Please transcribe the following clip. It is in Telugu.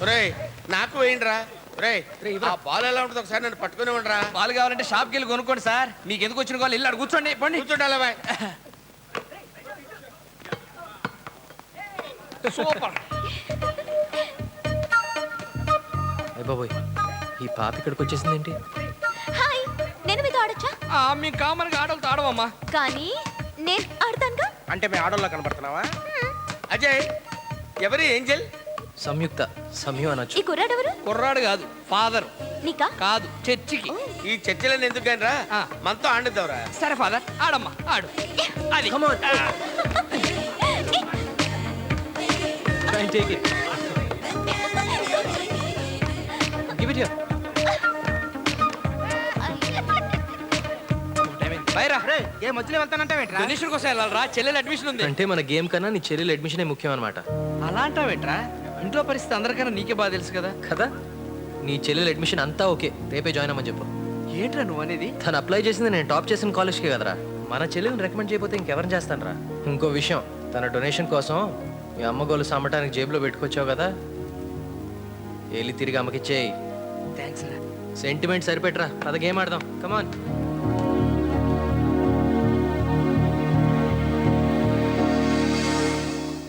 ఒరేయ్ నాకు వేయండిరా. ఒరేయ్ ఆ బాల్ ఎలా ఉంటుంది ఒకసారి నన్ను పట్టుకుని ఉండరా. పాలు కావాలంటే షాప్కి వెళ్ళి కొనుక్కోండి సార్. మీకు ఎందుకు వచ్చిన వాళ్ళు ఇల్లు కూర్చోండి పండి. కూర్చోండి బాయ్. సూపర్. అయ్య బాబోయ్, ఈ పాప ఇక్కడికి వచ్చేసింది ఏంటి? హాయ్, నేను మీతో ఆడొచ్చా? మీ కామన్గా ఆడలతో ఆడవమ్మా. కానీ నేను ఆడతానుగా. అంటే మేము ఆడోళ్ళ కనపడుతున్నావా? అజయ్ ఎవరి ఏంజల్? సంయుక్త, సమయం ఈ అనొచ్చు. కుర్రాడెవరు? కుర్రాడు కాదు, ఫాదర్. నీకా? కాదు, చర్చికి. ఈ చర్చలను ఎందుకు కానీ రా, ఆ. మనతో ఆడిద్దాంరా. సరే ఫాదర్, ఆడమ్మా ఆడు. అది Come on. Try and take it. Give it here. Baira ఏ మధ్యలో వెళ్తానంటావేంట్రా? డొనేషన్ కోసం వెళ్ళాలరా, చెల్లెలు అడ్మిషన్ ఉంది. అంటే మన గేమ్ కన్నా నీ చెల్లెలు అడ్మిషనే ముఖ్యం అనమాట అలా అంటావేంట్రా? ఇంట్లో పరిస్థితి అందరికన్నా నీకే బాగా తెలుసు కదా. కదా. నీ చెల్లెలు అడ్మిషన్ అంతా ఓకే, రేపే జాయిన్ అవ్వమని చెప్పు. ఏంట్రా నువ్వు అనేది? తను అప్లై చేసింది నేను టాప్ చేసిన కాలేజ్కే కదరా. మన చెల్లెల్ని రికమెండ్ చేయకపోతే ఇంకెవరిని చేస్తానరా. ఇంకో విషయం, తన డొనేషన్ కోసం మీ అమ్మ గోలు సామటానికి జేబులో పెట్టుకొచ్చావు కదా, ఏలి తిరిగి అమ్మకిచ్చేయి. థ్యాంక్స్ రా. సెంటిమెంట్ సరిపెట్టరా, పద గేమ్ ఆడదాం. కమాన్.